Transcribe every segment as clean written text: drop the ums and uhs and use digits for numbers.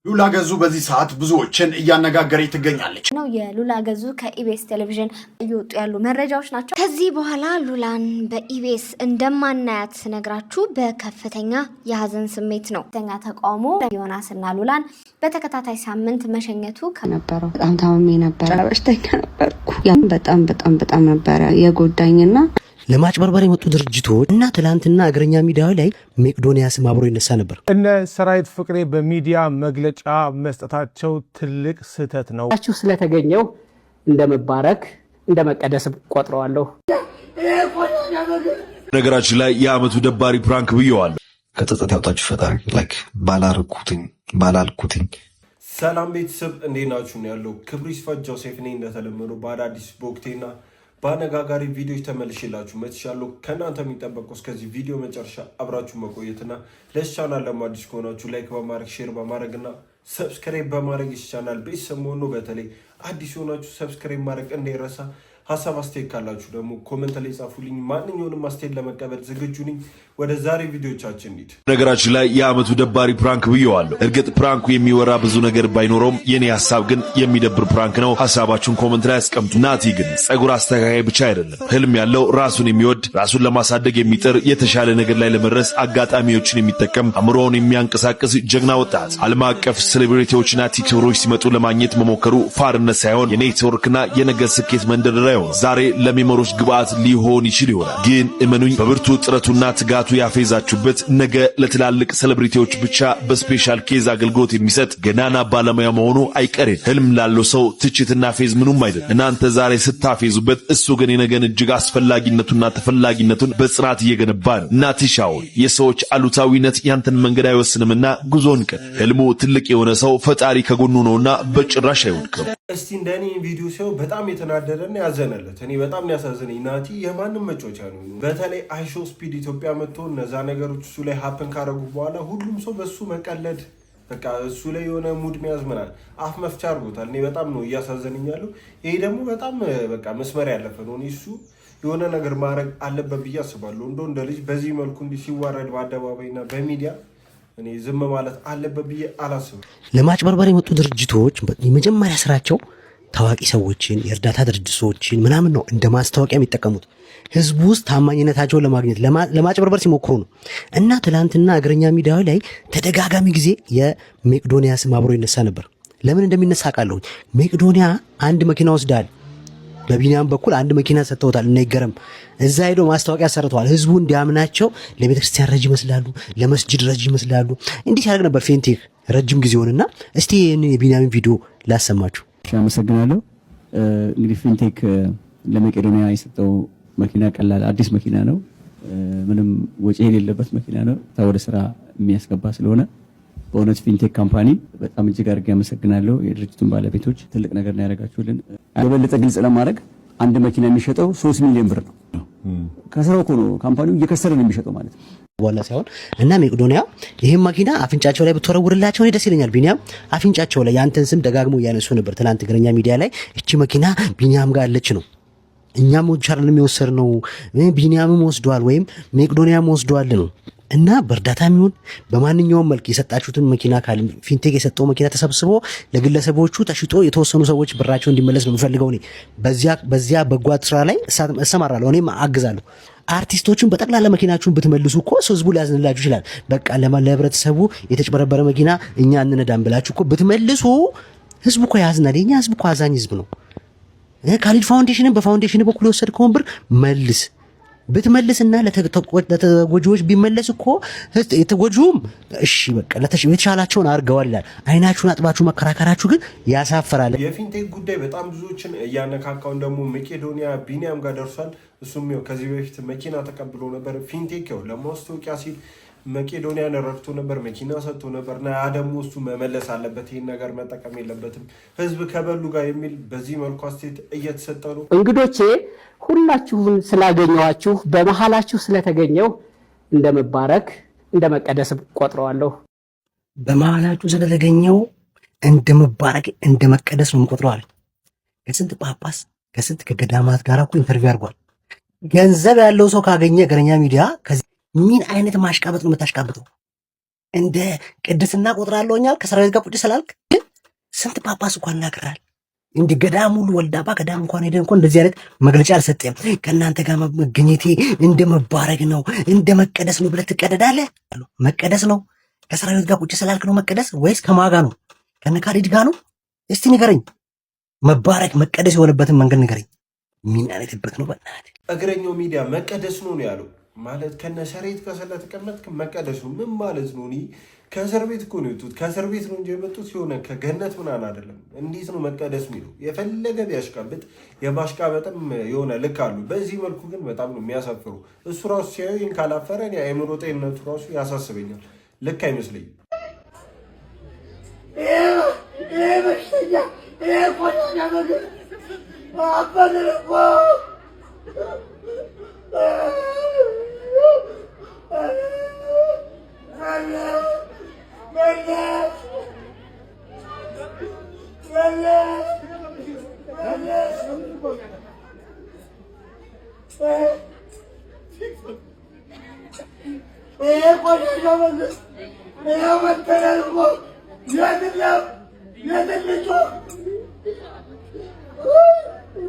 ሉላ ገዙ በዚህ ሰዓት ብዙዎችን እያነጋገረ ትገኛለች ነው። የሉላ ገዙ ከኢቢኤስ ቴሌቪዥን እየወጡ ያሉ መረጃዎች ናቸው። ከዚህ በኋላ ሉላን በኢቢኤስ እንደማናያት ነግራችሁ በከፍተኛ የሀዘን ስሜት ነው። ከፍተኛ ተቃውሞ ዮናስና ሉላን በተከታታይ ሳምንት መሸኘቱ ከነበረው በጣም ታምሜ ነበር፣ በሽተኛ ነበርኩ። ያን በጣም ነበር የጎዳኝና ለማጭበርበር የመጡ ድርጅቶች እና ትላንትና እግረኛ ሚዲያ ላይ መቄዶንያ ስም አብሮ ይነሳ ነበር። እነ ሰራዊት ፍቅሬ በሚዲያ መግለጫ መስጠታቸው ትልቅ ስህተት ነው። ታችሁ ስለተገኘው እንደመባረክ እንደመቀደስ ቆጥረዋለሁ። ነገራችን ላይ የአመቱ ደባሪ ፕራንክ ብየዋለሁ። ከጸጸት ያውጣችሁ ፈጣሪ። ላይክ ባላልኩትኝ ሰላም ቤተሰብ እንዴት ናችሁ? ያለው ክብሩ ይስፋ ጆሴፍ ነኝ። እንደተለመደው በአዳዲስ በወቅቴና በአነጋጋሪ ቪዲዮዎች ተመልሼላችሁ መጥቻለሁ። ከእናንተ የሚጠበቀው እስከዚህ ቪዲዮ መጨረሻ አብራችሁ መቆየትና ለዚህ ቻናል ለማዲስ ከሆናችሁ ላይክ በማድረግ ሼር በማድረግና ሰብስክራይብ በማድረግ ይህ ቻናል ቤተሰብ መሆኑ በተለይ አዲስ የሆናችሁ ሰብስክራይብ ማድረግ እንዳይረሳ። ሀሳብ አስተያየት ካላችሁ ደግሞ ኮሜንት ላይ ጻፉልኝ። ማንኛውንም አስተያየት ለመቀበል ዝግጁ ነኝ። ወደ ዛሬ ቪዲዮቻችን እንሂድ። ነገራችን ላይ የአመቱ ደባሪ ፕራንክ ብየዋለሁ። እርግጥ ፕራንኩ የሚወራ ብዙ ነገር ባይኖረውም የኔ ሀሳብ ግን የሚደብር ፕራንክ ነው። ሀሳባችሁን ኮሜንት ላይ አስቀምጡ። ናቲ ግን ጸጉር አስተካካይ ብቻ አይደለም፣ ህልም ያለው ራሱን የሚወድ ራሱን ለማሳደግ የሚጥር የተሻለ ነገር ላይ ለመድረስ አጋጣሚዎችን የሚጠቀም አእምሮውን የሚያንቀሳቅስ ጀግና ወጣት። ዓለም አቀፍ ሴሌብሪቲዎችና ቲክቶከሮች ሲመጡ ለማግኘት መሞከሩ ፋርነት ሳይሆን የኔትወርክና የነገር ስኬት መንደርደሪያ ይሆናል። ዛሬ ለሚመሮች ግብአት ሊሆን ይችል ይሆናል። ግን እመኑኝ በብርቱ ጥረቱና ትጋቱ ያፌዛችሁበት ነገ ለትላልቅ ሴሌብሪቲዎች ብቻ በስፔሻል ኬዝ አገልግሎት የሚሰጥ ገናና ባለሙያ መሆኑ አይቀሬ። ህልም ላለው ሰው ትችትና ፌዝ ምኑም አይደለም። እናንተ ዛሬ ስታፌዙበት፣ እሱ ግን የነገን እጅግ አስፈላጊነቱና ተፈላጊነቱን በጽናት እየገነባ ነው። ናቲሻው የሰዎች አሉታዊነት ያንተን መንገድ አይወስንምና ጉዞን ቀን። ህልሙ ትልቅ የሆነ ሰው ፈጣሪ ከጎኑ ነውና በጭራሽ አይወድቅም። እስቲ እንደኔ ቪዲዮ ሲሆን በጣም የተናደደና ያዘነለት እኔ በጣም ያሳዘነኝ ናቲ የማንም መጮቻ ነው። በተለይ አይሾ ስፒድ ኢትዮጵያ መጥቶ እነዛ ነገሮች እሱ ላይ ሀፕን ካረጉ በኋላ ሁሉም ሰው በሱ መቀለድ በቃ እሱ ላይ የሆነ ሙድ መያዝ ምናል አፍ መፍቻ አድርጎታል። እኔ በጣም ነው እያሳዘነኝ ያለው። ይሄ ደግሞ በጣም በቃ መስመር ያለፈ ነው። እሱ የሆነ ነገር ማድረግ አለበት ብዬ አስባለሁ። እንደ ልጅ በዚህ መልኩ እንዲህ ሲዋረድ በአደባባይና በሚዲያ እኔ ዝም ማለት አለበት ብዬ አላስብም። ለማጭበርበር የመጡ ድርጅቶች የመጀመሪያ ስራቸው ታዋቂ ሰዎችን የእርዳታ ድርጅቶችን ምናምን ነው እንደ ማስታወቂያ የሚጠቀሙት። ህዝቡ ውስጥ ታማኝነታቸውን ለማግኘት ለማጭበርበር ሲሞክሩ ነው። እና ትላንትና እግረኛ ሚዲያ ላይ ተደጋጋሚ ጊዜ የመቄዶንያ ስም አብሮ ይነሳ ነበር። ለምን እንደሚነሳ አውቃለሁ። መቄዶንያ አንድ መኪና ወስዳል። በቢኒያም በኩል አንድ መኪና ሰጥተውታል እና ይገረም እዛ ሄዶ ማስታወቂያ ሰርተዋል። ህዝቡ እንዲያምናቸው ለቤተክርስቲያን ረጅ ይመስላሉ፣ ለመስጂድ ረጅ ይመስላሉ። እንዲህ ያደርግ ነበር ፌንቴክ ረጅም ጊዜውንና እስቲ የቢኒያምን ቪዲዮ ላሰማችሁ። አመሰግናለሁ። እንግዲህ ፊንቴክ ለመቄዶንያ የሰጠው መኪና ቀላል አዲስ መኪና ነው። ምንም ወጪ የሌለበት መኪና ነው። ወደ ስራ የሚያስገባ ስለሆነ በእውነት ፊንቴክ ካምፓኒ በጣም እጅግ አድርጌ አመሰግናለሁ። የድርጅቱን ባለቤቶች ትልቅ ነገር ነው ያደረጋችሁልን። የበለጠ ግልጽ ለማድረግ አንድ መኪና የሚሸጠው 3 ሚሊዮን ብር ነው። ከስራው እኮ ነው ካምፓኒው እየከሰረ ነው የሚሸጠው ማለት ነው። በኋላ ሳይሆን እና መቄዶንያ ይሄን መኪና አፍንጫቸው ላይ ብትወረውርላቸው ደስ ይለኛል። ቢኒያም አፍንጫቸው ላይ ያንተን ስም ደጋግሞ እያነሱ ነበር ትናንት እግረኛ ሚዲያ ላይ። እቺ መኪና ቢኒያም ጋር አለች ነው። እኛም ወቻለን የሚወሰድ ነው። ቢኒያምም ወስዷል ወይም መቄዶንያም ወስዷል ነው። እና በእርዳታ የሚሆን በማንኛውም መልክ የሰጣችሁትን መኪና ካለ ፊንቴክ የሰጠው መኪና ተሰብስቦ ለግለሰቦቹ ተሽጦ የተወሰኑ ሰዎች ብራቸው እንዲመለስ ነው የምፈልገው። እኔ በዚያ በጓት ስራ ላይ እሰማራለሁ፣ እኔም አግዛለሁ። አርቲስቶችን በጠቅላላ መኪናችሁን ብትመልሱ እኮ ህዝቡ ሊያዝንላችሁ ይችላል። በቃ ለህብረተሰቡ የተጭበረበረ መኪና እኛ እንነዳም ብላችሁ እኮ ብትመልሱ ህዝቡ እኮ ያዝናል። የኛ ህዝብ እኮ አዛኝ ህዝብ ነው። ካሊድ ፋውንዴሽንን በፋውንዴሽን በኩል የወሰድከውን ብር መልስ ብትመልስና ለተጎጂዎች ቢመለስ እኮ የተጎጂውም እሺ በቃ የተሻላቸውን አድርገዋል ይላል። አይናችሁን አጥባችሁ መከራከራችሁ ግን ያሳፈራል። የፊንቴክ ጉዳይ በጣም ብዙዎችን እያነካካውን ደግሞ መቄዶንያ ቢኒያም ጋር ደርሷል። እሱም ከዚህ በፊት መኪና ተቀብሎ ነበር። ፊንቴክ ለማስታወቂያ ሲል መቄዶንያን ረድቶ ነበር፣ መኪና ሰጥቶ ነበርና ያ ደግሞ እሱ መመለስ አለበት። ይህን ነገር መጠቀም የለበትም ህዝብ ከበሉ ጋር የሚል በዚህ መልኩ አስተያየት እየተሰጠ ነው። እንግዶቼ ሁላችሁን ስላገኘኋችሁ በመሃላችሁ ስለተገኘው እንደመባረክ እንደመቀደስ ቆጥረዋለሁ። በመሃላችሁ ስለተገኘው እንደመባረክ እንደመቀደስ ነው የምቆጥረው። ከስንት ጳጳስ ከስንት ከገዳማት ጋር እኮ ኢንተርቪው አድርጓል። ገንዘብ ያለው ሰው ካገኘ እግረኛ ሚዲያ ምን አይነት ማሽቃበጥ ነው የምታሽቃበጠው? እንደ ቅድስና ቆጥራለሁኛል ከሰራዊት ጋር ቁጭ ስላልክ ስንት ጳጳስ እንኳን እናገራል እንዲ ገዳም ሁሉ ወልዳባ ገዳም እንኳን ሄደን እንኳን እንደዚህ አይነት መግለጫ አልሰጠም። ከእናንተ ጋር መገኘቴ እንደ መባረክ ነው እንደ መቀደስ ነው ብለህ ትቀደዳለህ። መቀደስ ነው ከሰራዊት ጋር ቁጭ ስላልክ ነው መቀደስ ወይስ ከማጋ ነው? ከነካሪድ ጋር ነው? እስቲ ንገረኝ። መባረክ መቀደስ የሆነበትን መንገድ ንገረኝ። ምን አይነትበት ነው? በእናትህ እግረኛው ሚዲያ መቀደስ ነው ያለው ማለት ከነሰሬት ከሰለተቀመጥክ መቀደስ ነው ምን ማለት ነው? ከእስር ቤት እኮ ነው የወጡት። ከእስር ቤት ነው እንጂ የመጡት የሆነ ከገነት ምናምን አይደለም። እንዴት ነው መቀደስ የሚለው? የፈለገ ቢያሽቃብጥ የማሽቃበጥም የሆነ ልክ አሉ። በዚህ መልኩ ግን በጣም ነው የሚያሳፍሩ። እሱ ራሱ ሲያዩኝ ካላፈረ የአእምሮ ጤንነቱ ራሱ ያሳስበኛል። ልክ አይመስለኝም።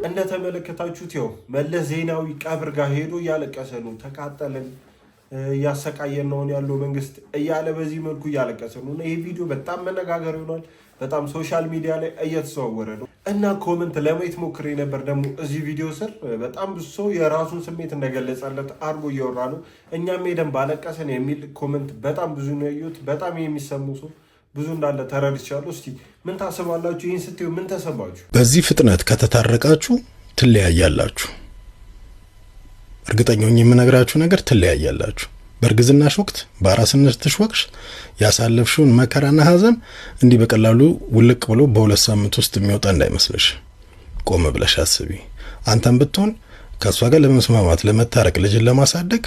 እንደተመለከታችሁት ያው መለስ ዜናዊ ቀብር ጋር ሄዶ እያለቀሰ ነው። ተቃጠልን እያሰቃየን ነው ያለው መንግስት እያለ በዚህ መልኩ እያለቀሰ ነው። ይህ ቪዲዮ በጣም መነጋገር ይሆናል። በጣም ሶሻል ሚዲያ ላይ እየተዘዋወረ ነው እና ኮመንት ለማየት ሞክሬ ነበር። ደግሞ እዚህ ቪዲዮ ስር በጣም ብዙ ሰው የራሱን ስሜት እንደገለጸለት አድርጎ እያወራ ነው። እኛም ሄደን ባለቀሰን የሚል ኮመንት በጣም ብዙ ነው ያየሁት። በጣም የሚሰሙ ሰው ብዙ እንዳለ ተረድቻለሁ። እስቲ ምን ታስባላችሁ? ይህን ስትዩ ምን ተሰባችሁ? በዚህ ፍጥነት ከተታረቃችሁ ትለያያላችሁ። እርግጠኛ ሆኜ የምነግራችሁ ነገር ትለያያላችሁ። በእርግዝናሽ ወቅት በአራስነትሽ ወቅት ያሳለፍሽውን መከራና ሐዘን እንዲህ በቀላሉ ውልቅ ብሎ በሁለት ሳምንት ውስጥ የሚወጣ እንዳይመስልሽ። ቆም ብለሽ አስቢ። አንተም ብትሆን ከሷ ጋር ለመስማማት ለመታረቅ ልጅን ለማሳደግ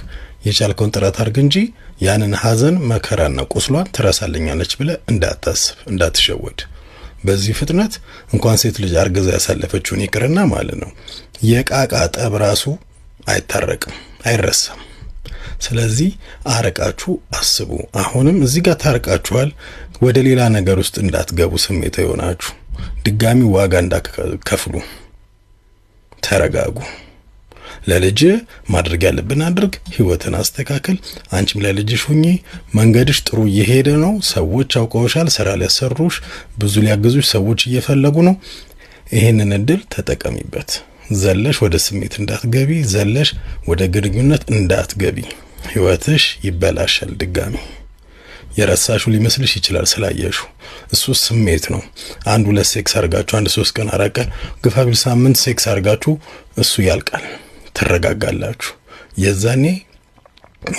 የቻልከውን ጥረት አድርግ እንጂ ያንን ሐዘን መከራና ቁስሏን ትረሳለኛለች ብለህ እንዳታስብ፣ እንዳትሸወድ። በዚህ ፍጥነት እንኳን ሴት ልጅ አርግዛ ያሳለፈችውን ይቅርና ማለት ነው የቃቃ ጠብ ራሱ አይታረቅም፣ አይረሳም። ስለዚህ አረቃችሁ አስቡ። አሁንም እዚህ ጋር ታርቃችኋል፣ ወደ ሌላ ነገር ውስጥ እንዳትገቡ፣ ስሜት ይሆናችሁ ድጋሚ ዋጋ እንዳትከፍሉ። ተረጋጉ። ለልጅ ማድረግ ያለብን አድርግ፣ ህይወትን አስተካክል። አንቺም ለልጅሽ ሁኚ። መንገድሽ ጥሩ እየሄደ ነው። ሰዎች አውቀውሻል፣ ስራ ሊያሰሩሽ፣ ብዙ ሊያግዙሽ ሰዎች እየፈለጉ ነው። ይሄንን እድል ተጠቀሚበት። ዘለሽ ወደ ስሜት እንዳትገቢ፣ ዘለሽ ወደ ግንኙነት እንዳትገቢ። ህይወትሽ ይበላሻል። ድጋሚ የረሳሹ ሊመስልሽ ይችላል ስላየሹ። እሱ ስሜት ነው። አንድ ሁለት ሴክስ አርጋችሁ አንድ 3 ቀን 4 ቀን ግፋ ቢል ሳምንት ሴክስ አርጋችሁ እሱ ያልቃል። ትረጋጋላችሁ። የዛኔ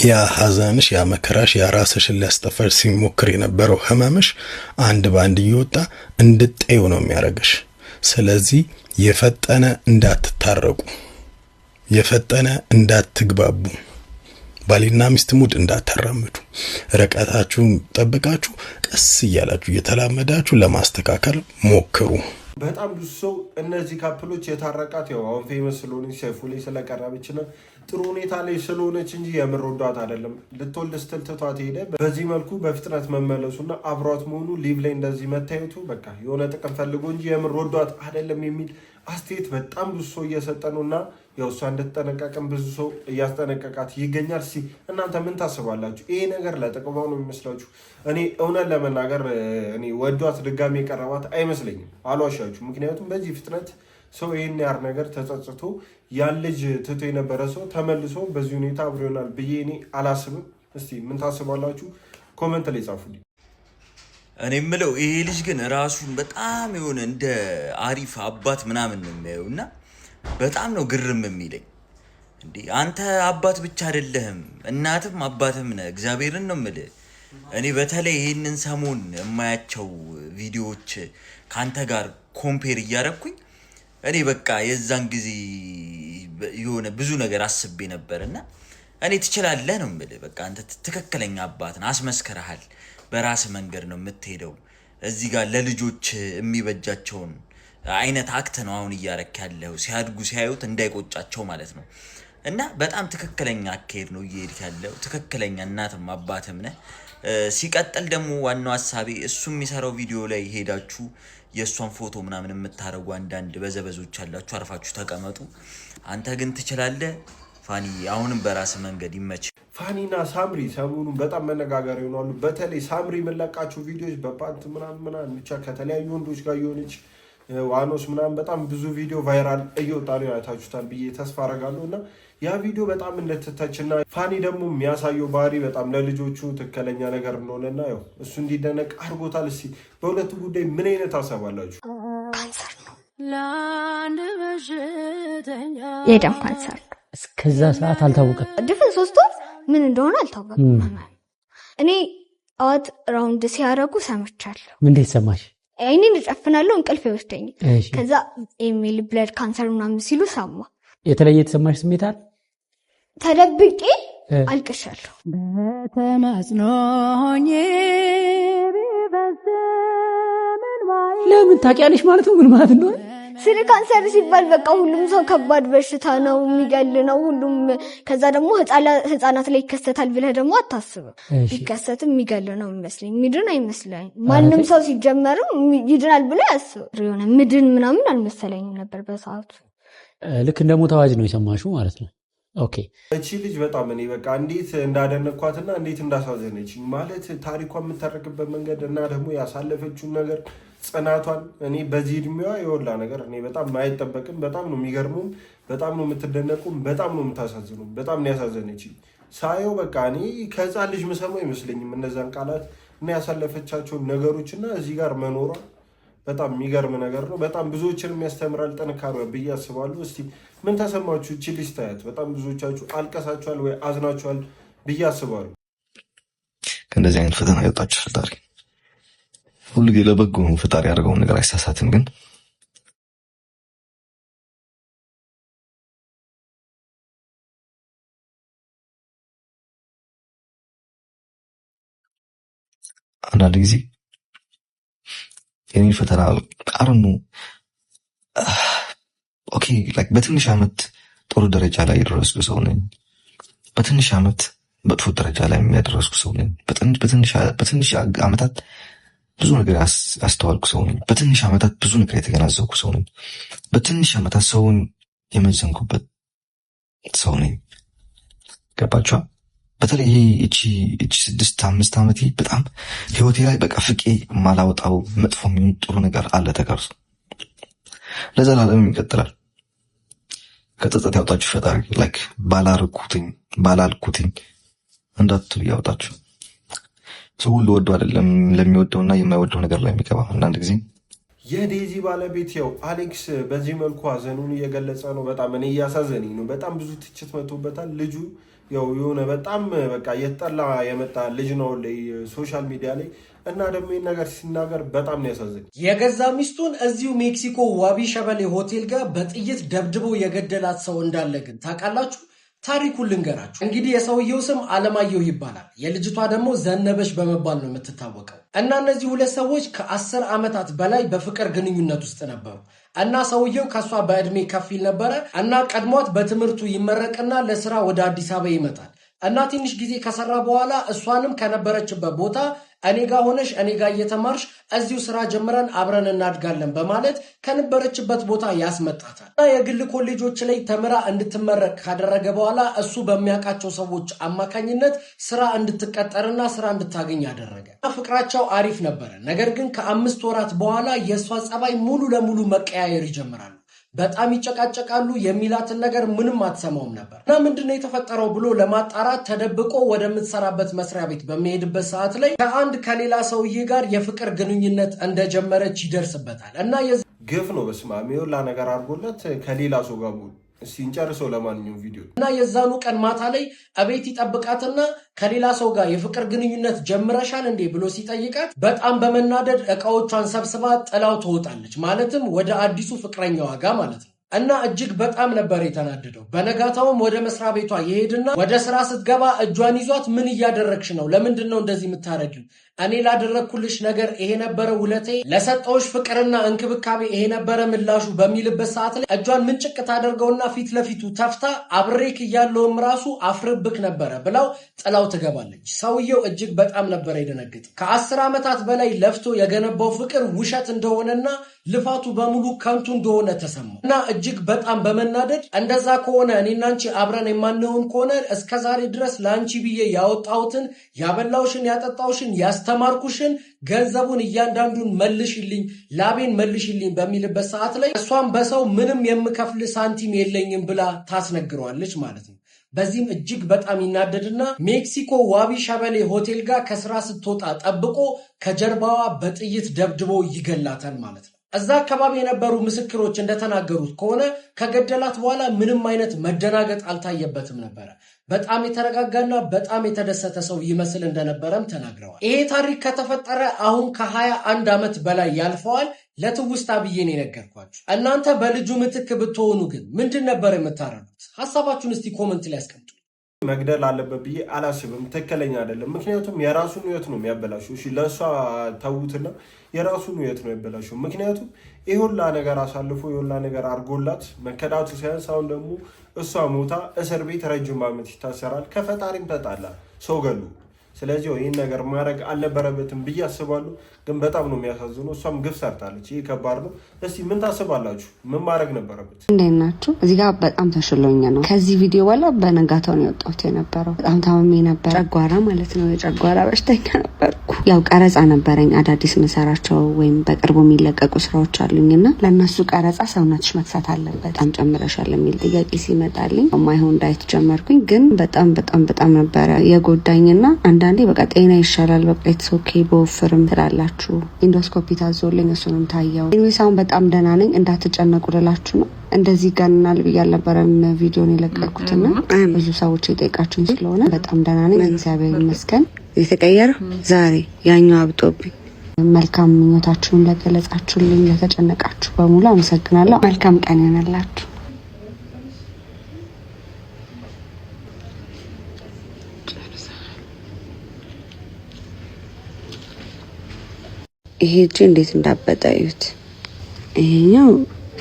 ያ ሐዘንሽ ያ መከራሽ ያ ራስሽን ሊያስጠፋሽ ሲሞክር የነበረው ህመምሽ አንድ ባንድ እየወጣ እንድትጠዩ ነው የሚያረጋሽ። ስለዚህ የፈጠነ እንዳትታረቁ፣ የፈጠነ እንዳትግባቡ፣ ባልና ሚስት ሙድ እንዳታራምዱ፣ ርቀታችሁን ጠብቃችሁ ቀስ እያላችሁ እየተላመዳችሁ ለማስተካከል ሞክሩ። በጣም ብዙ ሰው እነዚህ ካፕሎች የታረቃት ያው አሁን ፌመስ ስለሆነች ሰይፉ ላይ ስለቀረበች ነው ጥሩ ሁኔታ ላይ ስለሆነች እንጂ የምር ወዷት አይደለም። ልትወልድ ስትል ትቷት ሄደ። በዚህ መልኩ በፍጥነት መመለሱና አብሯት መሆኑ ሊቭ ላይ እንደዚህ መታየቱ በቃ የሆነ ጥቅም ፈልጎ እንጂ የምር ወዷት አይደለም የሚል አስተያየት በጣም ብዙ ሰው እየሰጠ ነው እና ያው እሷ እንድትጠነቀቅም ብዙ ሰው እያስጠነቀቃት ይገኛል። እስኪ እናንተ ምን ታስባላችሁ? ይሄ ነገር ለጥቅሟ ነው የሚመስላችሁ? እኔ እውነት ለመናገር እኔ ወዷት ድጋሚ የቀረባት አይመስለኝም፣ አልዋሻችሁ። ምክንያቱም በዚህ ፍጥነት ሰው ይህን ያር ነገር ተጸጽቶ ያን ልጅ ትቶ የነበረ ሰው ተመልሶ በዚህ ሁኔታ አብሮ ይሆናል ብዬ እኔ አላስብም። እስቲ ምን ታስባላችሁ? ኮመንት ላይ ጻፉልኝ። እኔ የምለው ይሄ ልጅ ግን ራሱን በጣም የሆነ እንደ አሪፍ አባት ምናምን ነው የሚያየው እና በጣም ነው ግርም የሚለኝ። እንዴ አንተ አባት ብቻ አይደለህም እናትም አባትም ነህ። እግዚአብሔርን ነው የምልህ። እኔ በተለይ ይህንን ሰሞን የማያቸው ቪዲዮዎች ከአንተ ጋር ኮምፔር እያረኩኝ እኔ በቃ የዛን ጊዜ የሆነ ብዙ ነገር አስቤ ነበር እና እኔ ትችላለህ ነው የምልህ። በቃ አንተ ትክክለኛ አባትን አስመስከረሃል። በራስ መንገድ ነው የምትሄደው። እዚህ ጋር ለልጆች የሚበጃቸውን አይነት አክት ነው አሁን እያረክ ያለው። ሲያድጉ ሲያዩት እንዳይቆጫቸው ማለት ነው። እና በጣም ትክክለኛ አካሄድ ነው እየሄድክ ያለው። ትክክለኛ እናትም አባትም ነህ። ሲቀጥል ደግሞ ዋናው ሐሳቤ እሱ የሚሰራው ቪዲዮ ላይ ሄዳችሁ የእሷን ፎቶ ምናምን የምታረጉ አንዳንድ በዘበዞች አላችሁ፣ አርፋችሁ ተቀመጡ። አንተ ግን ትችላለህ ፋኒ፣ አሁንም በራስ መንገድ ይመች። ፋኒና ሳምሪ ሰሞኑን በጣም መነጋገር ይሆናሉ። በተለይ ሳምሪ የምንለቃቸው ቪዲዮዎች በፓንት ምናምን ብቻ ከተለያዩ ወንዶች ጋር የሆነች ዋኖስ ምናምን በጣም ብዙ ቪዲዮ ቫይራል እየወጣ ነው፣ ያታችሁታል ብዬ ተስፋ አረጋለሁ። እና ያ ቪዲዮ በጣም እንደተተችና ፋኒ ደግሞ የሚያሳየው ባህሪ በጣም ለልጆቹ ትክክለኛ ነገር እንደሆነና ያው እሱ እንዲደነቅ አድርጎታል። እስኪ በሁለቱ ጉዳይ ምን አይነት ሀሳብ አላችሁ? ካንሰር ነው፣ የደም ካንሰር። እስከዛ ሰዓት አልታወቀም። ድፍን 3 ወር ምን እንደሆነ አልታወቀም። እኔ ጠዋት ራውንድ ሲያረጉ ሰምቻለሁ። ምን እንደተሰማሽ? አይኔን እጨፍናለሁ፣ እንቅልፍ ይወስደኝ። ከዛ ኤሚል ብለድ ካንሰር ምናምን ሲሉ ሰማ። የተለየ የተሰማሽ ስሜት አለ? ተደብቄ አልቅሻለሁ። በተማጽኖኝ ለምን ታውቂያለሽ ማለት ነው? ምን ማለት ነው? ስለ ካንሰር ሲባል በቃ ሁሉም ሰው ከባድ በሽታ ነው፣ የሚገል ነው ሁሉም። ከዛ ደግሞ ህፃናት ላይ ይከሰታል ብለህ ደግሞ አታስብም። ቢከሰትም የሚገል ነው የሚመስለኝ፣ ሚድን አይመስለኝ። ማንም ሰው ሲጀመርም ይድናል ብሎ ያስብ የሆነ ምድን ምናምን አልመሰለኝም ነበር በሰዓቱ። ልክ እንደ ሞት አዋጅ ነው የሰማሽው ማለት ነው? ኦኬ። እቺ ልጅ በጣም እኔ በቃ እንዴት እንዳደነኳትና እንዴት እንዳሳዘነች ማለት ታሪኳ የምታረቅበት መንገድ እና ደግሞ ያሳለፈችውን ነገር ጽናቷን እኔ በዚህ እድሜዋ የወላ ነገር እኔ በጣም አይጠበቅም። በጣም ነው የሚገርሙም፣ በጣም ነው የምትደነቁም፣ በጣም ነው የምታሳዝኑ። በጣም ነው ያሳዘነች ሳየው። በቃ እኔ ከህፃን ልጅ ምሰማው አይመስለኝም እነዛን ቃላት እና ያሳለፈቻቸውን ነገሮችና እዚህ ጋር መኖሯ በጣም የሚገርም ነገር ነው። በጣም ብዙዎችንም ያስተምራል ጥንካሬ ብዬ አስባለሁ። እስቲ ምን ተሰማችሁ? እቺ ልጅ ታያት በጣም ብዙዎቻችሁ አልቀሳችኋል ወይ አዝናችኋል ብዬ አስባለሁ። ከእንደዚህ አይነት ፈተና ያወጣችሁ ፈጣሪ ሁሉ ጊዜ ለበጎ ፈጣሪ ያደርገውን ነገር አይሳሳትም። ግን አንዳንድ ጊዜ የኔ ፈተና አረኑ ኦኬ ላይክ በትንሽ ዓመት ጥሩ ደረጃ ላይ የደረስኩ ሰው ነኝ። በትንሽ ዓመት መጥፎ ደረጃ ላይ የሚያደረስኩ ሰው ነኝ። በትንሽ ዓመታት ብዙ ነገር ያስተዋልኩ ሰው ነኝ። በትንሽ ዓመታት ብዙ ነገር የተገናዘብኩ ሰው ነኝ። በትንሽ ዓመታት ሰውን የመዘንኩበት ሰው ነኝ። ገባችኋ? በተለይ እቺ 6-5 ዓመቴ በጣም ህይወቴ ላይ በቃ ፍቄ ማላወጣው መጥፎ የሚሆን ጥሩ ነገር አለ ተቀርጾ ለዘላለም ይቀጥላል። ከጸጸት ያውጣችሁ ፈጣሪ። ላይክ ባላልኩትኝ እንዳትሉ ያውጣችሁ። ሰው ሁሉ ወዶ አይደለም ለሚወደውና የማይወደው ነገር ላይ የሚገባ። አንዳንድ ጊዜ የዴዚ ባለቤት ያው አሌክስ በዚህ መልኩ ሀዘኑን እየገለጸ ነው። በጣም እኔ እያሳዘነኝ ነው። በጣም ብዙ ትችት መጥቶበታል። ልጁ ያው የሆነ በጣም በቃ እየተጠላ የመጣ ልጅ ነው ላይ ሶሻል ሚዲያ ላይ እና ደግሞ ይህን ነገር ሲናገር በጣም ነው ያሳዘነኝ። የገዛ ሚስቱን እዚሁ ሜክሲኮ ዋቢ ሸበሌ ሆቴል ጋር በጥይት ደብድቦ የገደላት ሰው እንዳለ ግን ታውቃላችሁ? ታሪኩን ልንገራችሁ። እንግዲህ የሰውየው ስም አለማየሁ ይባላል። የልጅቷ ደግሞ ዘነበች በመባል ነው የምትታወቀው። እና እነዚህ ሁለት ሰዎች ከ10 ዓመታት በላይ በፍቅር ግንኙነት ውስጥ ነበሩ። እና ሰውየው ከሷ በእድሜ ከፊል ነበረ። እና ቀድሟት በትምህርቱ ይመረቅና ለስራ ወደ አዲስ አበባ ይመጣል። እና ትንሽ ጊዜ ከሰራ በኋላ እሷንም ከነበረችበት ቦታ እኔ ጋር ሆነሽ እኔ ጋር እየተማርሽ እዚሁ ስራ ጀምረን አብረን እናድጋለን በማለት ከነበረችበት ቦታ ያስመጣታል። እና የግል ኮሌጆች ላይ ተምራ እንድትመረቅ ካደረገ በኋላ እሱ በሚያውቃቸው ሰዎች አማካኝነት ስራ እንድትቀጠርና ስራ እንድታገኝ ያደረገ። ፍቅራቸው አሪፍ ነበረ። ነገር ግን ከ5 ወራት በኋላ የእሷ ጸባይ ሙሉ ለሙሉ መቀያየር ይጀምራሉ። በጣም ይጨቃጨቃሉ። የሚላትን ነገር ምንም አትሰማውም ነበር። እና ምንድነው የተፈጠረው ብሎ ለማጣራት ተደብቆ ወደምትሰራበት መስሪያ ቤት በሚሄድበት ሰዓት ላይ ከሌላ ሰውዬ ጋር የፍቅር ግንኙነት እንደጀመረች ይደርስበታል። እና ግፍ ነው። በስመ አብ የወላ ነገር አድርጎለት ከሌላ ሰው ጋር ሙሉ እስቲ እንጨርሰው። ለማንኛውም ቪዲዮ እና የዛኑ ቀን ማታ ላይ እቤት ይጠብቃትና ከሌላ ሰው ጋር የፍቅር ግንኙነት ጀምረሻል እንዴ ብሎ ሲጠይቃት በጣም በመናደድ እቃዎቿን ሰብስባ ጥላው ትወጣለች። ማለትም ወደ አዲሱ ፍቅረኛዋ ጋር ማለት ነው። እና እጅግ በጣም ነበር የተናደደው። በነጋታውም ወደ መስሪያ ቤቷ ይሄድና ወደ ስራ ስትገባ እጇን ይዟት ምን እያደረግሽ ነው? ለምንድን ነው እንደዚህ የምታረጊው? እኔ ላደረግኩልሽ ነገር ይሄ ነበረ ውለቴ፣ ለሰጠውሽ ፍቅርና እንክብካቤ ይሄ ነበረ ምላሹ በሚልበት ሰዓት ላይ እጇን ምንጭቅ ታደርገውና ፊት ለፊቱ ተፍታ አብሬክ እያለውም ራሱ አፍርብክ ነበረ ብላው ጥላው ትገባለች። ሰውየው እጅግ በጣም ነበረ የደነገጠ። ከ10 ዓመታት በላይ ለፍቶ የገነባው ፍቅር ውሸት እንደሆነና ልፋቱ በሙሉ ከንቱ እንደሆነ ተሰማው እና እጅግ በጣም በመናደድ እንደዛ ከሆነ እኔና አንቺ አብረን የማንሆን ከሆነ እስከዛሬ ድረስ ለአንቺ ብዬ ያወጣሁትን ያበላውሽን ያጠጣውሽን ያስተማርኩሽን ገንዘቡን እያንዳንዱን መልሽልኝ፣ ላቤን መልሽልኝ በሚልበት ሰዓት ላይ እሷም በሰው ምንም የምከፍል ሳንቲም የለኝም ብላ ታስነግረዋለች ማለት ነው። በዚህም እጅግ በጣም ይናደድና ሜክሲኮ ዋቢ ሸበሌ ሆቴል ጋር ከስራ ስትወጣ ጠብቆ ከጀርባዋ በጥይት ደብድቦ ይገላታል ማለት ነው። እዛ አካባቢ የነበሩ ምስክሮች እንደተናገሩት ከሆነ ከገደላት በኋላ ምንም አይነት መደናገጥ አልታየበትም ነበረ። በጣም የተረጋጋና በጣም የተደሰተ ሰው ይመስል እንደነበረም ተናግረዋል። ይሄ ታሪክ ከተፈጠረ አሁን ከ21 ዓመት በላይ ያልፈዋል። ለትውስታ ብዬ ነው የነገርኳችሁ። እናንተ በልጁ ምትክ ብትሆኑ ግን ምንድን ነበር የምታረጉት? ሀሳባችሁን እስቲ ኮመንት ላይ አስቀምጡ። መግደል አለበት ብዬ አላስብም። ትክክለኛ አይደለም። ምክንያቱም የራሱን ህይወት ነው የሚያበላሸው። እሺ ለእሷ ተዉትና የራሱን ህይወት ነው ያበላሸው። ምክንያቱም ይሁላ ነገር አሳልፎ ይሁላ ነገር አድርጎላት መከዳቱ ሳያንስ አሁን ደግሞ እሷ ሞታ እስር ቤት ረጅም ዓመት ይታሰራል። ከፈጣሪም ተጣላ ሰው ገሉ። ስለዚህ ይህን ነገር ማድረግ አልነበረበትም ብዬ አስባለሁ። ግን በጣም ነው የሚያሳዝነው። እሷም ግፍ ሰርታለች። ይህ ከባድ ነው። እስቲ ምን ታስባላችሁ? ምን ማድረግ ነበረበት? እንዴት ናችሁ? እዚህ ጋር በጣም ተሽሎኝ ነው ከዚህ ቪዲዮ በኋላ በነጋታው ነው የወጣሁት የነበረው። በጣም ታምሜ ነበር። ጨጓራ ማለት ነው። የጨጓራ በሽተኛ ነበርኩ። ያው ቀረጻ ነበረኝ አዳዲስ መሰራቸው ወይም በቅርቡ የሚለቀቁ ስራዎች አሉኝና ለእነሱ ቀረጻ ሰውነትሽ መክሳት አለበት በጣም ጨምረሻል የሚል ጥያቄ ሲመጣልኝ ማይሆን ዳይት ጀመርኩኝ። ግን በጣም በጣም በጣም ነበረ የጎዳኝና አንዳንዴ በቃ ጤና ይሻላል በቃ ኢትስ ኦኬ በወፍርም ትላላችሁ። ኢንዶስኮፒ ታዞልኝ እሱንም ታየው። ኢንዊሳውን በጣም ደህና ነኝ እንዳትጨነቁ ልላችሁ ነው። እንደዚህ ጋርናል ብዬ አልነበረም ቪዲዮን የለቀኩትና ብዙ ሰዎች የጠየቃችሁኝ ስለሆነ በጣም ደህና ነኝ እግዚአብሔር ይመስገን። የተቀየረው ዛሬ ያኛው አብጦብኝ። መልካም ምኞታችሁን ለገለጻችሁልኝ ለተጨነቃችሁ በሙሉ አመሰግናለሁ። መልካም ቀን ይሆንላችሁ። ይሄ እጅ እንዴት እንዳበጠዩት ይሄኛው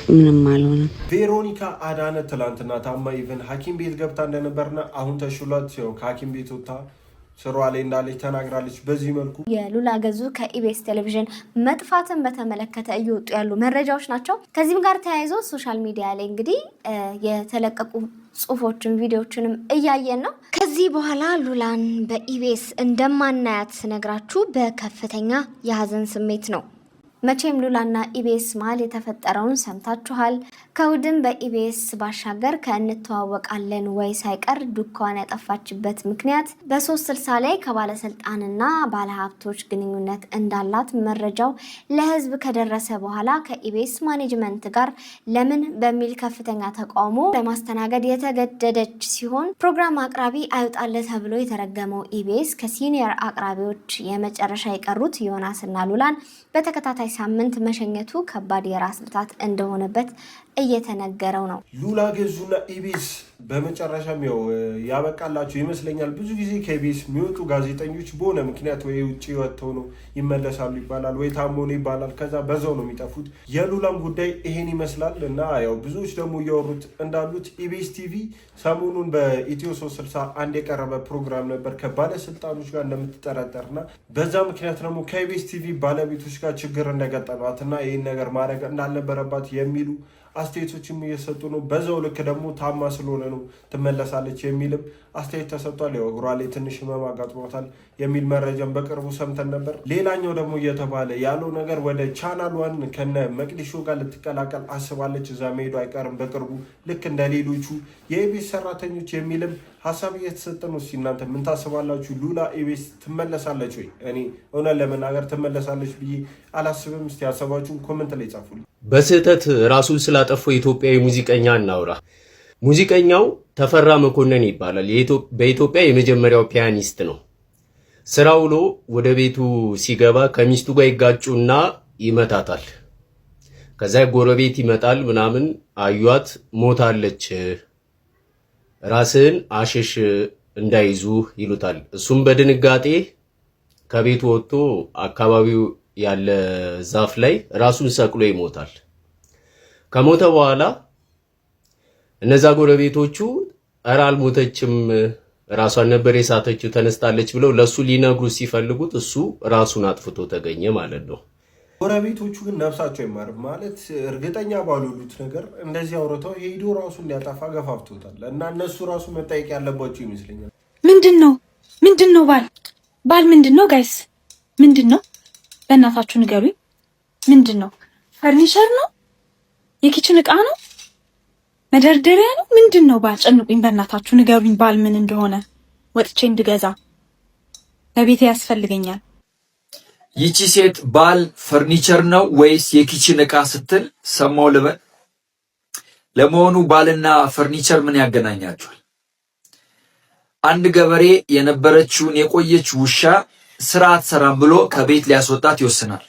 ምንም አልሆነም። ቬሮኒካ አዳነ ትላንትና ታማ ኢቨን ሐኪም ቤት ገብታ እንደነበርና አሁን ተሽሏት ያው ከሐኪም ቤት ወጣ ስሯ ላይ እንዳለች ተናግራለች። በዚህ መልኩ የሉላ ገዙ ከኢቢኤስ ቴሌቪዥን መጥፋትን በተመለከተ እየወጡ ያሉ መረጃዎች ናቸው። ከዚህም ጋር ተያይዞ ሶሻል ሚዲያ ላይ እንግዲህ የተለቀቁ ጽሁፎችን ቪዲዮዎችንም እያየን ነው። ከዚህ በኋላ ሉላን በኢቢኤስ እንደማናያት ነግራችሁ በከፍተኛ የሀዘን ስሜት ነው። መቼም ሉላና ኢቢኤስ መሀል የተፈጠረውን ሰምታችኋል። ከውድም በኢቢኤስ ባሻገር ከእንተዋወቃለን ወይ ሳይቀር ዱካዋን ያጠፋችበት ምክንያት በ360 ላይ ከባለስልጣንና ባለሀብቶች ግንኙነት እንዳላት መረጃው ለህዝብ ከደረሰ በኋላ ከኢቢኤስ ማኔጅመንት ጋር ለምን በሚል ከፍተኛ ተቃውሞ ለማስተናገድ የተገደደች ሲሆን ፕሮግራም አቅራቢ አይውጣለ ተብሎ የተረገመው ኢቢኤስ ከሲኒየር አቅራቢዎች የመጨረሻ የቀሩት ዮናስና ሉላን በተከታታይ ሳምንት መሸኘቱ ከባድ የራስ ምታት እንደሆነበት እየተነገረው ነው። ሉላ ገዙና ኢቢኤስ በመጨረሻም ያው ያበቃላቸው ይመስለኛል። ብዙ ጊዜ ከኢቢኤስ የሚወጡ ጋዜጠኞች በሆነ ምክንያት ወይ ውጭ ወጥተው ነው ይመለሳሉ ይባላል፣ ወይ ታሞ ነው ይባላል። ከዛ በዛው ነው የሚጠፉት። የሉላም ጉዳይ ይሄን ይመስላል እና ያው ብዙዎች ደግሞ እያወሩት እንዳሉት ኢቢኤስ ቲቪ ሰሞኑን በኢትዮ 360 አንድ የቀረበ ፕሮግራም ነበር ከባለስልጣኖች ጋር እንደምትጠረጠርና በዛ ምክንያት ደግሞ ከኢቢኤስ ቲቪ ባለቤቶች ጋር ችግር እንደገጠማት እና ይህን ነገር ማድረግ እንዳልነበረባት የሚሉ አስተያየቶችም እየሰጡ ነው። በዛው ልክ ደግሞ ታማ ስለሆነ ነው ትመለሳለች የሚልም አስተያየት ተሰጥቷል። ያው እግሯ ላይ ትንሽ ህመም አጋጥሟታል የሚል መረጃም በቅርቡ ሰምተን ነበር። ሌላኛው ደግሞ እየተባለ ያለው ነገር ወደ ቻናል ዋን ከነ መቅዲሾ ጋር ልትቀላቀል አስባለች። እዛ መሄዱ አይቀርም በቅርቡ ልክ እንደ ሌሎቹ የኢቢኤስ ሰራተኞች የሚልም ሀሳብ እየተሰጠ ነው። እስኪ እናንተ ምን ታስባላችሁ? ሉላ ኢቢኤስ ትመለሳለች ወይ? እኔ እውነት ለመናገር ትመለሳለች ብዬ አላስብም። እስኪ ሀሳባችሁን ኮመንት ላይ ጻፉልኝ። በስህተት ራሱን ስላጠፋው የኢትዮጵያዊ ሙዚቀኛ እናውራ። ሙዚቀኛው ተፈራ መኮንን ይባላል። በኢትዮጵያ የመጀመሪያው ፒያኒስት ነው። ስራ ውሎ ወደ ቤቱ ሲገባ ከሚስቱ ጋር ይጋጩና ይመታታል። ከዛ ጎረቤት ይመጣል ምናምን አዩት፣ ሞታለች፣ ራስን አሽሽ እንዳይዙ ይሉታል። እሱም በድንጋጤ ከቤቱ ወጥቶ አካባቢው ያለ ዛፍ ላይ ራሱን ሰቅሎ ይሞታል። ከሞተ በኋላ እነዛ ጎረቤቶቹ ኧረ አልሞተችም ራሷን ነበር የሳተችው ተነስታለች ብለው ለሱ ሊነግሩ ሲፈልጉት እሱ ራሱን አጥፍቶ ተገኘ ማለት ነው። ጎረቤቶቹ ግን ነፍሳቸው አይማርም ማለት እርግጠኛ ባልሆኑት ነገር እንደዚህ አውርተው ሄዶ ራሱ እንዲያጠፋ ገፋፍቶታል እና እነሱ ራሱ መጠየቅ ያለባቸው ይመስለኛል። ምንድነው ባል ምንድነው ጋይስ ምንድነው? በእናታችሁ ንገሩኝ። ምንድነው? ፈርኒቸር ነው? የኪችን ዕቃ ነው? መደርደሪያ ነው? ምንድነው? ባል ጨንቁኝ፣ በእናታችሁ ንገሩኝ ባል ምን እንደሆነ ወጥቼ እንድገዛ ለቤቴ ያስፈልገኛል። ይቺ ሴት ባል ፈርኒቸር ነው ወይስ የኪችን ዕቃ ስትል ሰማው ልበል? ለመሆኑ ባልና ፈርኒቸር ምን ያገናኛቸዋል? አንድ ገበሬ የነበረችውን የቆየች ውሻ ስራ አትሰራም ብሎ ከቤት ሊያስወጣት ይወስናል።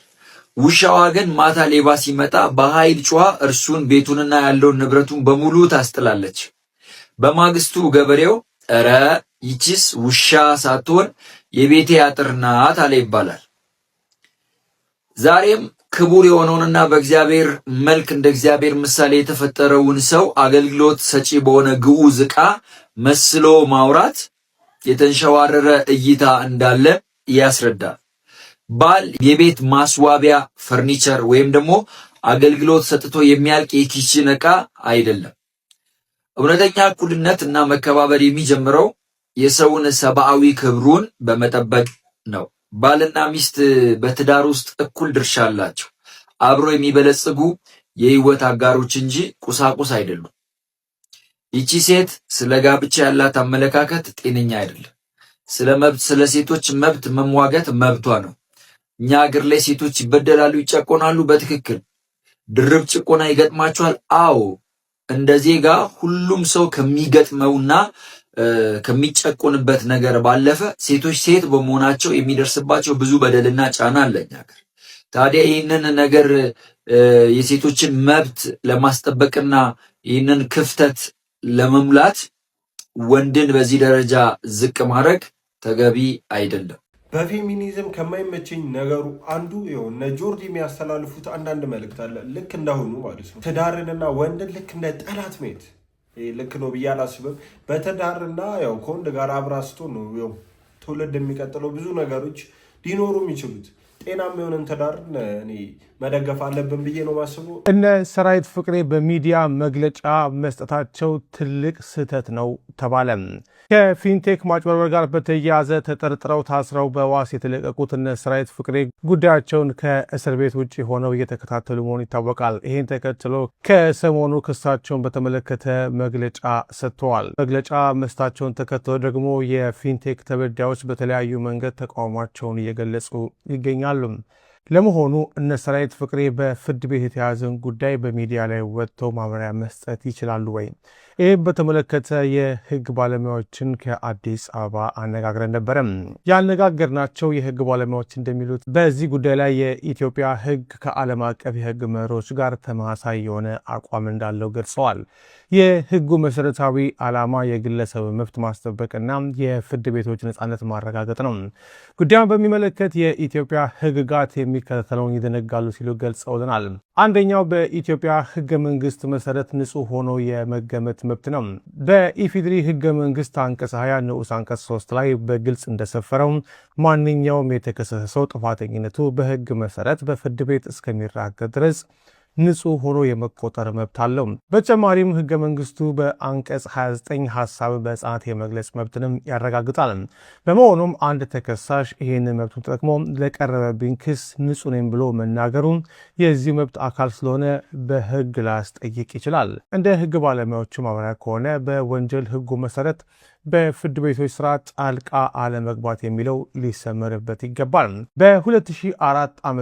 ውሻዋ ግን ማታ ሌባ ሲመጣ በኃይል ጮኻ እርሱን ቤቱንና ያለውን ንብረቱን በሙሉ ታስጥላለች። በማግስቱ ገበሬው ኧረ ይቺስ ውሻ ሳትሆን የቤቴ አጥር ናት አለ ይባላል። ዛሬም ክቡር የሆነውንና በእግዚአብሔር መልክ እንደ እግዚአብሔር ምሳሌ የተፈጠረውን ሰው አገልግሎት ሰጪ በሆነ ግዑዝ ዕቃ መስሎ ማውራት የተንሸዋረረ እይታ እንዳለ ያስረዳል። ባል የቤት ማስዋቢያ ፈርኒቸር ወይም ደግሞ አገልግሎት ሰጥቶ የሚያልቅ የኪችን ዕቃ አይደለም። እውነተኛ እኩልነት እና መከባበር የሚጀምረው የሰውን ሰብአዊ ክብሩን በመጠበቅ ነው። ባልና ሚስት በትዳር ውስጥ እኩል ድርሻ አላቸው። አብሮ የሚበለጽጉ የህይወት አጋሮች እንጂ ቁሳቁስ አይደሉም። ይቺ ሴት ስለ ጋብቻ ያላት አመለካከት ጤነኛ አይደለም። ስለ ሴቶች መብት መሟገት መብቷ ነው። እኛ ሀገር ላይ ሴቶች ይበደላሉ፣ ይጨቆናሉ። በትክክል ድርብ ጭቆና ይገጥማቸዋል። አዎ እንደ ዜጋ ሁሉም ሰው ከሚገጥመውና ከሚጨቆንበት ነገር ባለፈ ሴቶች ሴት በመሆናቸው የሚደርስባቸው ብዙ በደልና ጫና አለኛ ሀገር። ታዲያ ይህንን ነገር የሴቶችን መብት ለማስጠበቅና ይህንን ክፍተት ለመሙላት ወንድን በዚህ ደረጃ ዝቅ ማድረግ ተገቢ አይደለም። በፌሚኒዝም ከማይመቸኝ ነገሩ አንዱ እነ ጆርዲ የሚያስተላልፉት አንዳንድ መልእክት አለ። ልክ እንዳሁኑ ማለት ነው ትዳርንና ወንድን ልክ እንደ ጠላት ማየት ልክ ነው ብዬ አላስብም። በትዳርና ከወንድ ጋር አብራ ስትሆን ነው ትውልድ የሚቀጥለው ብዙ ነገሮች ሊኖሩ የሚችሉት። ጤናማ የሆነን ትዳር እኔ መደገፍ አለብን ብዬ ነው ማስበው። እነ ሰራዊት ፍቅሬ በሚዲያ መግለጫ መስጠታቸው ትልቅ ስህተት ነው ተባለ። ከፊንቴክ ማጭበርበር ጋር በተያያዘ ተጠርጥረው ታስረው በዋስ የተለቀቁት እነ ሰራዊት ፍቅሬ ጉዳያቸውን ከእስር ቤት ውጭ ሆነው እየተከታተሉ መሆኑ ይታወቃል። ይህን ተከትሎ ከሰሞኑ ክሳቸውን በተመለከተ መግለጫ ሰጥተዋል። መግለጫ መስጠታቸውን ተከትሎ ደግሞ የፊንቴክ ተበዳዮች በተለያዩ መንገድ ተቃውሟቸውን እየገለጹ ይገኛሉ። ለመሆኑ እነ ሰራዊት ፍቅሬ በፍርድ ቤት የተያዘን ጉዳይ በሚዲያ ላይ ወጥተው ማብራሪያ መስጠት ይችላሉ ወይ? ይህም በተመለከተ የህግ ባለሙያዎችን ከአዲስ አበባ አነጋግረን ነበረ። ያነጋገርናቸው የህግ ባለሙያዎች እንደሚሉት በዚህ ጉዳይ ላይ የኢትዮጵያ ህግ ከዓለም አቀፍ የህግ መርሆች ጋር ተመሳሳይ የሆነ አቋም እንዳለው ገልጸዋል። የህጉ መሰረታዊ ዓላማ የግለሰብ መብት ማስጠበቅና የፍርድ ቤቶች ነጻነት ማረጋገጥ ነው። ጉዳዩን በሚመለከት የኢትዮጵያ ህግጋት የሚከተለውን ይደነጋሉ ሲሉ ገልጸውልናል። አንደኛው በኢትዮጵያ ህገ መንግስት መሰረት ንጹህ ሆኖ የመገመት መብት ነው። በኢፌዴሪ ህገ መንግስት አንቀጽ 20 ንዑስ አንቀጽ 3 ላይ በግልጽ እንደሰፈረው ማንኛውም የተከሰሰ ሰው ጥፋተኝነቱ በህግ መሰረት በፍርድ ቤት እስከሚረጋገጥ ድረስ ንጹህ ሆኖ የመቆጠር መብት አለው። በተጨማሪም ህገ መንግስቱ በአንቀጽ 29 ሀሳብን በነጻነት የመግለጽ መብትንም ያረጋግጣል። በመሆኑም አንድ ተከሳሽ ይህንን መብቱን ተጠቅሞ ለቀረበብኝ ክስ ንጹህ ነኝ ብሎ መናገሩ የዚህ መብት አካል ስለሆነ በህግ ላያስጠይቅ ይችላል። እንደ ህግ ባለሙያዎቹ ማብራሪያ ከሆነ በወንጀል ህጉ መሰረት በፍርድ ቤቶች ስራ ጣልቃ አለመግባት የሚለው ሊሰመርበት ይገባል። በ2004 ዓ.ም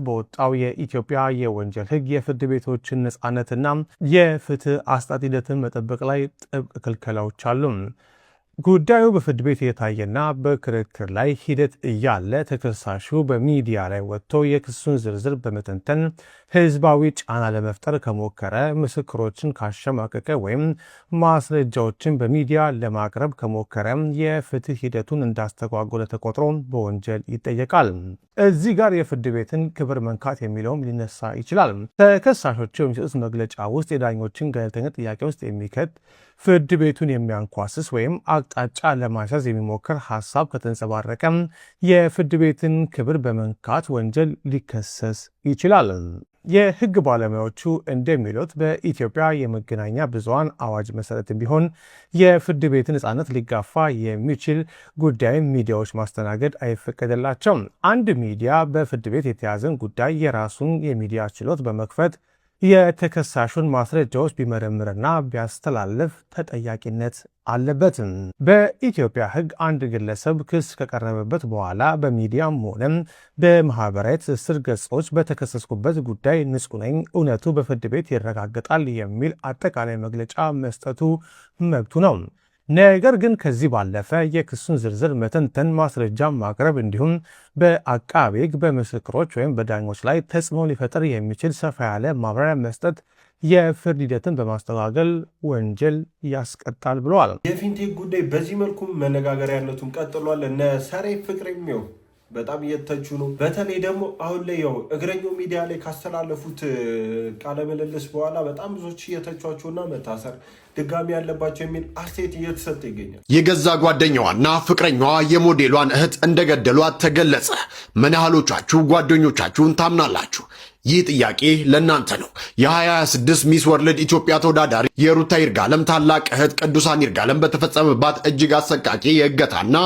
በወጣው የኢትዮጵያ የወንጀል ህግ የፍርድ ቤቶችን ነጻነትና የፍትህ አሰጣጥ ሂደትን መጠበቅ ላይ ጥብቅ ክልከላዎች አሉ። ጉዳዩ በፍርድ ቤት የታየና በክርክር ላይ ሂደት እያለ ተከሳሹ በሚዲያ ላይ ወጥቶ የክሱን ዝርዝር በመተንተን ህዝባዊ ጫና ለመፍጠር ከሞከረ፣ ምስክሮችን ካሸማቀቀ ወይም ማስረጃዎችን በሚዲያ ለማቅረብ ከሞከረ የፍትህ ሂደቱን እንዳስተጓጎለ ተቆጥሮ በወንጀል ይጠየቃል። እዚህ ጋር የፍርድ ቤትን ክብር መንካት የሚለውም ሊነሳ ይችላል። ተከሳሾቹ የሚሰጡት መግለጫ ውስጥ የዳኞችን ገለልተኝነት ጥያቄ ውስጥ የሚከት ፍርድ ቤቱን የሚያንኳስስ ወይም አቅጣጫ ለማስያዝ የሚሞክር ሀሳብ ከተንጸባረቀ የፍርድ ቤትን ክብር በመንካት ወንጀል ሊከሰስ ይችላል። የህግ ባለሙያዎቹ እንደሚሉት በኢትዮጵያ የመገናኛ ብዙሃን አዋጅ መሰረት ቢሆን የፍርድ ቤትን ነፃነት ሊጋፋ የሚችል ጉዳይ ሚዲያዎች ማስተናገድ አይፈቀድላቸውም። አንድ ሚዲያ በፍርድ ቤት የተያዘን ጉዳይ የራሱን የሚዲያ ችሎት በመክፈት የተከሳሹን ማስረጃዎች ቢመረምርና ቢያስተላልፍ ተጠያቂነት አለበትም። በኢትዮጵያ ህግ አንድ ግለሰብ ክስ ከቀረበበት በኋላ በሚዲያም ሆነ በማህበራዊ ትስስር ገጾች በተከሰስኩበት ጉዳይ ንጹህ ነኝ፣ እውነቱ በፍርድ ቤት ይረጋገጣል የሚል አጠቃላይ መግለጫ መስጠቱ መብቱ ነው። ነገር ግን ከዚህ ባለፈ የክሱን ዝርዝር መተንተን፣ ማስረጃ ማቅረብ እንዲሁም በአቃቤ ህግ በምስክሮች ወይም በዳኞች ላይ ተጽዕኖ ሊፈጥር የሚችል ሰፋ ያለ ማብራሪያ መስጠት የፍርድ ሂደትን በማስተጓገል ወንጀል ያስቀጣል ብለዋል። የፊንቴክ ጉዳይ በዚህ መልኩ መነጋገሪያነቱን ቀጥሏል። እነ ሰሬ ፍቅሬም በጣም እየተቹ ነው። በተለይ ደግሞ አሁን ላይ እግረኛው ሚዲያ ላይ ካስተላለፉት ቃለ ምልልስ በኋላ በጣም ብዙዎች እየተቿቸውና መታሰር ድጋሚ ያለባቸው የሚል አስተያየት እየተሰጠ ይገኛል። የገዛ ጓደኛዋና ፍቅረኛዋ የሞዴሏን እህት እንደገደሏት ተገለጸ። ምን ያህሎቻችሁ ጓደኞቻችሁን ታምናላችሁ? ይህ ጥያቄ ለእናንተ ነው። የ2026 ሚስ ወርልድ ኢትዮጵያ ተወዳዳሪ የሩታ ይርጋለም ታላቅ እህት ቅዱሳን ይርጋለም በተፈጸመባት እጅግ አሰቃቂ የእገታና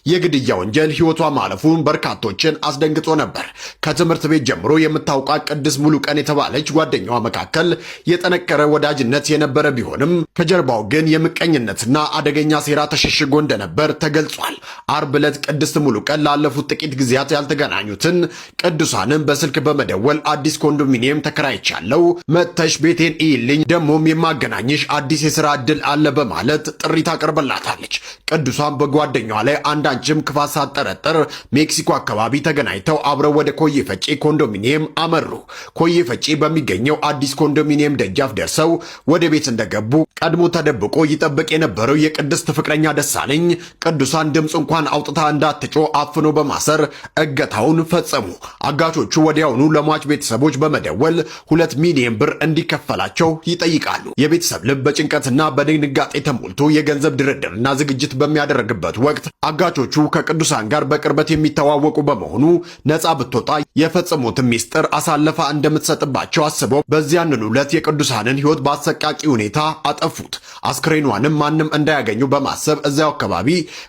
የግድያ ወንጀል ሕይወቷ ማለፉን በርካቶችን አስደንግጦ ነበር። ከትምህርት ቤት ጀምሮ የምታውቃት ቅድስት ሙሉቀን የተባለች ጓደኛዋ መካከል የጠነከረ ወዳጅነት የነበረ ቢሆንም ከጀርባው ግን የምቀኝነትና አደገኛ ሴራ ተሸሽጎ እንደነበር ተገልጿል። አርብ ዕለት ቅድስት ሙሉቀን ላለፉት ጥቂት ጊዜያት ያልተገናኙትን ቅዱሳንን በስልክ በመደወል አዲስ ኮንዶሚኒየም ተከራይቻለሁ፣ መጥተሽ ቤቴን እይልኝ፣ ደሞም የማገናኝሽ አዲስ የሥራ ዕድል አለ በማለት ጥሪ ታቀርበላታለች። ቅዱሳን በጓደኛዋ ላይ አንዳችም ክፋት ሳትጠረጥር ሜክሲኮ አካባቢ ተገናኝተው አብረው ወደ ኮዬ ፈጬ ኮንዶሚኒየም አመሩ። ኮዬ ፈጬ በሚገኘው አዲስ ኮንዶሚኒየም ደጃፍ ደርሰው ወደ ቤት እንደገቡ ቀድሞ ተደብቆ ይጠብቅ የነበረው የቅድስት ፍቅረኛ ደሳለኝ ቅዱሳን ድምፅ እንኳን አውጥታ እንዳትጮ አፍኖ በማሰር እገታውን ፈጸሙ። አጋቾቹ ወዲያውኑ ለሟች ቤተሰቦች በመደወል 2 ሚሊዮን ብር እንዲከፈላቸው ይጠይቃሉ። የቤተሰብ ልብ በጭንቀትና በድንጋጤ ተሞልቶ የገንዘብ ድርድርና ዝግጅት በሚያደርግበት ወቅት አጋቾቹ ከቅዱሳን ጋር በቅርበት የሚተዋወቁ በመሆኑ ነፃ ብትወጣ የፈጸሙትን ሚስጥር አሳልፋ እንደምትሰጥባቸው አስበው በዚያንኑ ዕለት የቅዱሳንን ሕይወት በአሰቃቂ ሁኔታ አጠፉት። አስክሬኗንም ማንም እንዳያገኙ በማሰብ እዚያው አካባቢ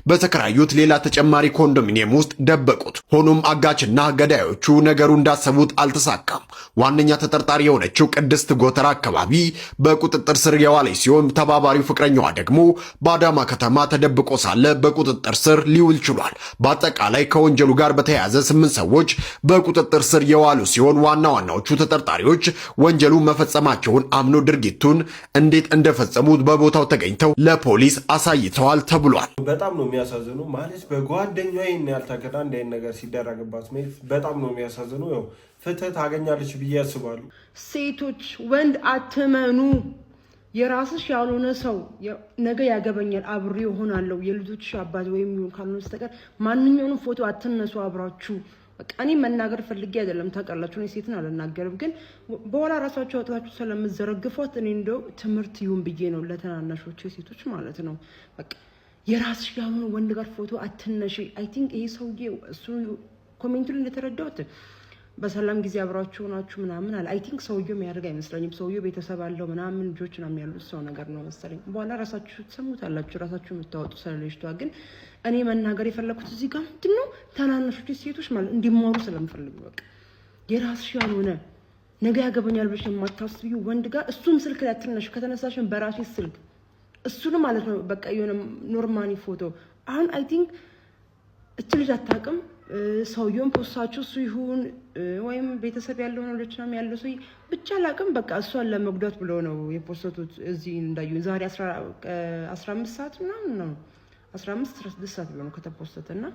በተከራዩት ሌላ ተጨማሪ ኮንዶሚኒየም ውስጥ ደበቁት። ሆኖም አጋችና ገዳዮቹ ነገሩ እንዳሰቡት አልተሳካም። ዋነኛ ተጠርጣሪ የሆነችው ቅድስት ጎተራ አካባቢ በቁጥጥር ስር የዋለች ሲሆን ተባባሪው ፍቅረኛዋ ደግሞ በአዳማ ከተማ ተደብቆ ሳለ በቁጥጥር ስር ሊውል ችሏል። በአጠቃላይ ከወንጀሉ ጋር በተያያዘ 8 ሰዎች በቁጥጥር ስር የዋሉ ሲሆን ዋና ዋናዎቹ ተጠርጣሪዎች ወንጀሉ መፈጸማቸውን አምኖ ድርጊቱን እንዴት እንደፈጸሙት በቦታው ተገኝተው ለፖሊስ አሳይተዋል ተብሏል። በጣም ነው የሚያሳዝነው። ማለት በጓደኛዬ ያልተከዳ እንዳይን ነገር ሲደረግባት በጣም ነው የሚያሳዝነው። ያው ፍትህ ታገኛለች ብዬ አስባለሁ። ሴቶች ወንድ አትመኑ። የራስሽ ያልሆነ ሰው ነገ ያገበኛል አብሬ እሆናለሁ የልጆች አባት ወይም ይሁን ካልሆነ በስተቀር ማንኛውንም ፎቶ አትነሱ አብራችሁ። በቃ እኔ መናገር ፈልጌ አይደለም ታውቃላችሁ፣ እኔ ሴትን አልናገርም፣ ግን በኋላ ራሳችሁ አውጥታችሁ ስለምትዘረግፏት እኔ እንደው ትምህርት ይሁን ብዬ ነው ለተናናሾቹ ሴቶች ማለት ነው። በቃ የራስሽ ያልሆነ ወንድ ጋር ፎቶ አትነሺ። አይ ቲንክ ይሄ ሰውዬ እሱ ኮሜንቱ ላይ እንደተረዳሁት በሰላም ጊዜ አብራችሁ ናችሁ ምናምን አለ። አይ ቲንክ ሰውዬው የሚያደርግ አይመስለኝም። ሰውዬው ቤተሰብ አለው ምናምን ልጆች ነው ያሉት ሰው ነገር ነው መሰለኝ። በኋላ ራሳችሁ ትሰሙታላችሁ፣ ራሳችሁ የምታወጡ ስለልጅቷ። ግን እኔ መናገር የፈለኩት እዚህ ጋር ምንድነው ታናናሾች ሴቶች ማለት እንዲማሩ ስለምፈልግ በቃ የራስሽ ያልሆነ ነገ ያገበኛል ብለሽ የማታስቢው ወንድ ጋር እሱም ስልክ ላይ አትነሽ። ከተነሳሽን በራስሽ ስልክ እሱን ማለት ነው በቃ የሆነ ኖርማኒ ፎቶ። አሁን አይ ቲንክ እች ልጅ አታውቅም ሰውየውን ፖስታችሁ እሱ ይሁን ወይም ቤተሰብ ያለው ነው ልጅ ነው ያለው ሰው ብቻ አላውቅም። በቃ እሷን ለመጉዳት ብለው ነው የፖስቱት። እዚህ እንዳዩ ዛሬ 15 ሰዓት ምናምን ነው 15 16 ሰዓት ነው ከተፖስተና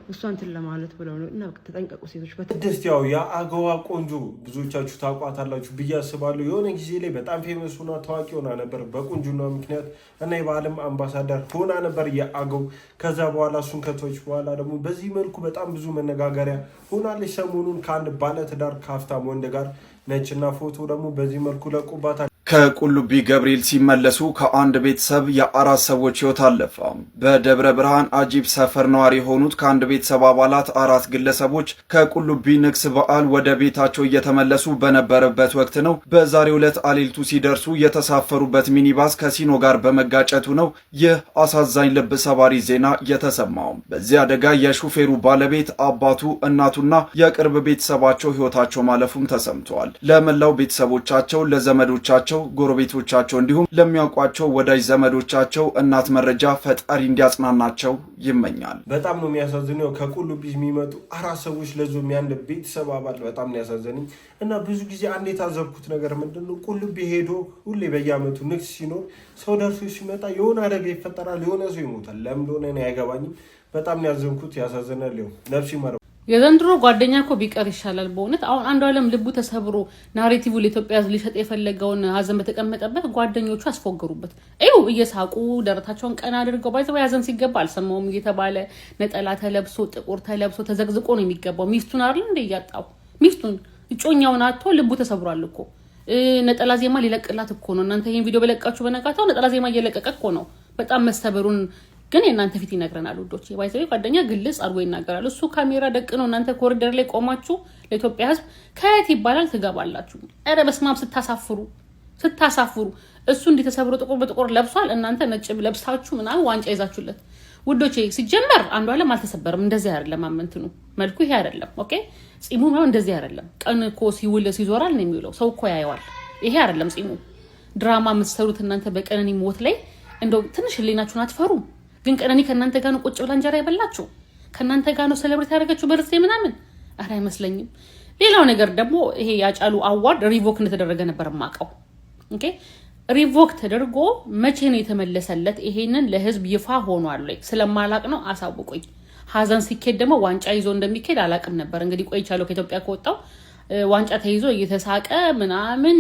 እሷን እንትን ለማለት ብለው ነው። እና ተጠንቀቁ ሴቶች። በትዕግስት ያው የአገዋ ቆንጆ ብዙዎቻችሁ ታውቋታላችሁ ብዬ አስባለሁ። የሆነ ጊዜ ላይ በጣም ፌመስ ሆና ታዋቂ ሆና ነበር በቁንጅና ምክንያት እና የዓለም አምባሳደር ሆና ነበር የአገው። ከዛ በኋላ እሱን ከተወች በኋላ ደግሞ በዚህ መልኩ በጣም ብዙ መነጋገሪያ ሆናለች። ሰሞኑን ከአንድ ባለትዳር ከሀብታም ወንድ ጋር ነችና ፎቶ ደግሞ በዚህ መልኩ ለቁባታል። ከቁልቢ ገብርኤል ሲመለሱ ከአንድ ቤተሰብ የ4 ሰዎች ሕይወት አለፈ። በደብረ ብርሃን አጂብ ሰፈር ነዋሪ የሆኑት ከአንድ ቤተሰብ አባላት 4 ግለሰቦች ከቁልቢ ንግስ በዓል ወደ ቤታቸው እየተመለሱ በነበረበት ወቅት ነው በዛሬው ዕለት አሌልቱ ሲደርሱ የተሳፈሩበት ሚኒባስ ከሲኖ ጋር በመጋጨቱ ነው ይህ አሳዛኝ ልብ ሰባሪ ዜና የተሰማው። በዚህ አደጋ የሹፌሩ ባለቤት፣ አባቱ፣ እናቱና የቅርብ ቤተሰባቸው ሕይወታቸው ማለፉም ተሰምተዋል። ለመላው ቤተሰቦቻቸው፣ ለዘመዶቻቸው፣ ጎረቤቶቻቸው እንዲሁም ለሚያውቋቸው ወዳጅ ዘመዶቻቸው እናት መረጃ ፈጣሪ እንዲያጽናናቸው ይመኛል። በጣም ነው የሚያሳዝነው። ከቁልቢ የሚመጡ 4 ሰዎች ለዞም ያንድ ቤተሰብ አባል በጣም ነው ያሳዘነኝ። እና ብዙ ጊዜ አንድ የታዘብኩት ነገር ምንድነው ቁልቢ ሄዶ ሁሌ በየአመቱ ንግስ ሲኖር ሰው ደርሶ ሲመጣ የሆነ አደጋ ይፈጠራል፣ የሆነ ሰው ይሞታል። ለምን እንደሆነ እኔ አይገባኝም። በጣም ነው ያዘንኩት። ያሳዝናል። ነፍስ ይማረው። የዘንድሮ ጓደኛ እኮ ቢቀር ይሻላል በእውነት። አሁን አንዷለም ልቡ ተሰብሮ ናሬቲቭ ለኢትዮጵያ ሊሸጥ የፈለገውን ሀዘን በተቀመጠበት ጓደኞቹ አስፎገሩበት። እዩ እየሳቁ ደረታቸውን ቀና አድርገው ባይዘው ሀዘን ሲገባ አልሰማውም እየተባለ ነጠላ ተለብሶ ጥቁር ተለብሶ ተዘግዝቆ ነው የሚገባው። ሚስቱን አይደል እንደ እያጣው ሚስቱን እጮኛውን አጥቶ ልቡ ተሰብሯል እኮ። ነጠላ ዜማ ሊለቅላት እኮ ነው። እናንተ ይሄን ቪዲዮ በለቃችሁ በነጋታው ነጠላ ዜማ እየለቀቀ እኮ ነው። በጣም መሰበሩን ግን የእናንተ ፊት ይነግረናል ውዶች። ባይዘው ጓደኛ ግልጽ አድርጎ ይናገራል። እሱ ካሜራ ደቅ ነው። እናንተ ኮሪደር ላይ ቆማችሁ ለኢትዮጵያ ሕዝብ ከየት ይባላል ትገባላችሁ። ኧረ በስመ አብ ስታሳፍሩ። እሱ እንዲህ ተሰብሮ ጥቁር በጥቁር ለብሷል። እናንተ ነጭ ለብሳችሁ ምናምን ዋንጫ ይዛችሁለት ውዶቼ። ሲጀመር አንዷለም አልተሰበረም። እንደዚህ አይደለም አመንትኑ መልኩ ይሄ አይደለም። ኦኬ ጺሙ ነው እንደዚህ አይደለም። ቀን እኮ ሲውል ሲዞራል ነው የሚውለው። ሰው እኮ ያየዋል። ይሄ አይደለም ጺሙ። ድራማ የምትሰሩት እናንተ በቀነኒ ሞት ላይ እንደው ትንሽ ህሊናችሁን አትፈሩም? ግን ቀነኒ ከናንተ ጋር ነው ቁጭ ብላ እንጀራ ያበላችሁ? ከናንተ ጋር ነው ሴሌብሬት ያደረገችው በርዝዴ ምናምን? አረ አይመስለኝም። ሌላው ነገር ደግሞ ይሄ ያጫሉ አዋርድ ሪቮክ እንደተደረገ ነበር ማቀው። ኦኬ ሪቮክ ተደርጎ መቼ ነው የተመለሰለት? ይሄንን ለህዝብ ይፋ ሆኗል ወይ? ስለማላቅ ነው አሳውቁኝ። ሀዘን ሲኬድ ደግሞ ዋንጫ ይዞ እንደሚኬድ አላቅም ነበር። እንግዲህ ቆይቻለሁ ከኢትዮጵያ ከወጣው ዋንጫ ተይዞ እየተሳቀ ምናምን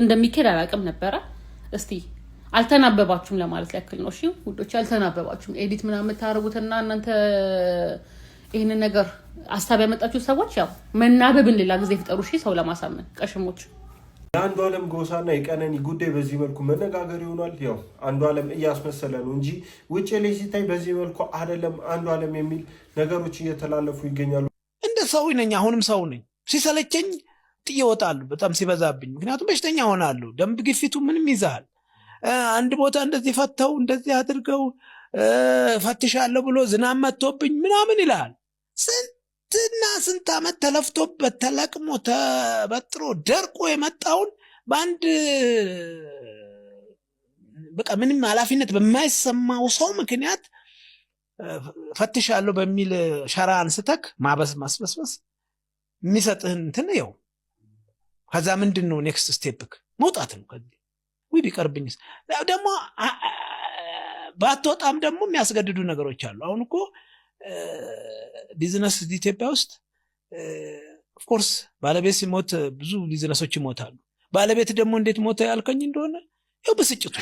እንደሚኬድ አላቅም ነበረ። እስቲ አልተናበባችሁም ለማለት ያክል ነው። እሺ ውዶች አልተናበባችሁም። ኤዲት ምናምን የምታረጉትና እናንተ ይሄንን ነገር አስታብ ያመጣችሁ ሰዎች ያው መናበብን ሌላ ጊዜ ፍጠሩ። እሺ ሰው ለማሳመን ቀሽሞች። የአንዷለም ጎሳና የቀነኒ ጉዳይ በዚህ መልኩ መነጋገር ይሆናል። ያው አንዷለም እያስመሰለ ነው እንጂ ውጭ ላይ ሲታይ በዚህ መልኩ አይደለም አንዷለም የሚል ነገሮች እየተላለፉ ይገኛሉ። እንደ ሰው ነኝ፣ አሁንም ሰው ነኝ። ሲሰለቸኝ ጥዬ እወጣለሁ፣ በጣም ሲበዛብኝ። ምክንያቱም በሽተኛ ሆናለሁ። ደም ግፊቱ ምንም ይዛል። አንድ ቦታ እንደዚህ ፈተው እንደዚህ አድርገው ፈትሻለሁ ብሎ ዝናብ መጥቶብኝ ምናምን ይላል። ስንትና ስንት ዓመት ተለፍቶበት ተለቅሞ ተበጥሮ ደርቆ የመጣውን በአንድ በቃ ምንም ኃላፊነት በማይሰማው ሰው ምክንያት ፈትሻለሁ በሚል ሸራ አንስተክ ማስበስበስ የሚሰጥህን እንትን ነው። ከዛ ምንድን ነው ኔክስት ስቴፕክ? መውጣት ነው። ከዚህ ወይ ቢቀርብኝስ ደግሞ ባትወጣም ደግሞ የሚያስገድዱ ነገሮች አሉ። አሁን እኮ ቢዝነስ ኢትዮጵያ ውስጥ ኦፍ ኮርስ ባለቤት ሲሞት ብዙ ቢዝነሶች ይሞታሉ። ባለቤት ደግሞ እንዴት ሞተ ያልከኝ እንደሆነ ያው ብስጭቱ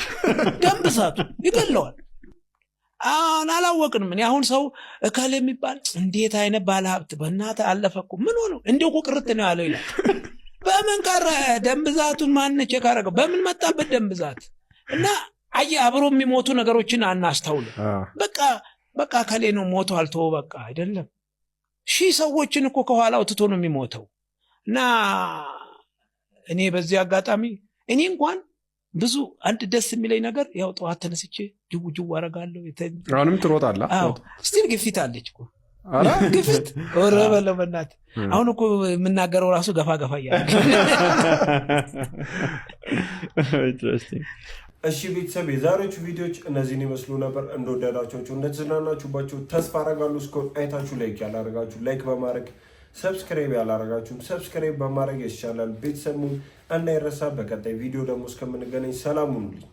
ደም ብዛቱ ይገለዋል። አላወቅንም። እኔ አሁን ሰው እከሌ የሚባል እንዴት አይነት ባለሀብት በእናትህ አለፈኩ ምን ሆነው እንዲሁ እኮ ቅርት ነው ያለው ይላል። በምን ቀረ? ደም ብዛቱን ማን ቼክ አደረገው? በምን መጣበት ደም ብዛት? እና አየህ አብሮ የሚሞቱ ነገሮችን አናስተውልም። በቃ ከሌ ነው ሞቶ አልተወ በቃ አይደለም። ሺህ ሰዎችን እኮ ከኋላው ትቶ ነው የሚሞተው። እና እኔ በዚህ አጋጣሚ እኔ እንኳን ብዙ አንድ ደስ የሚለኝ ነገር ያው ጠዋት ተነስቼ ጅው አረጋለሁ። አሁንም ትሮጣለህ? አዎ ስቲል ግፊት አለች እኮ ግፊት ወረበለ በእናት አሁን እኮ የምናገረው ራሱ ገፋ እያለ። እሺ ቤተሰብ የዛሬዎቹ ቪዲዮዎች እነዚህን ይመስሉ ነበር። እንደወደዳችሁ እንደተዝናናችሁባቸው ተስፋ አረጋለሁ። እስካሁን አይታችሁ ላይክ ያላረጋችሁ ላይክ በማድረግ ሰብስክራይብ ያላረጋችሁም ሰብስክራይብ በማድረግ ይቻላል። ቤተሰቡ እንዳይረሳ። በቀጣይ ቪዲዮ ደግሞ እስከምንገናኝ ሰላም ሁኑልኝ።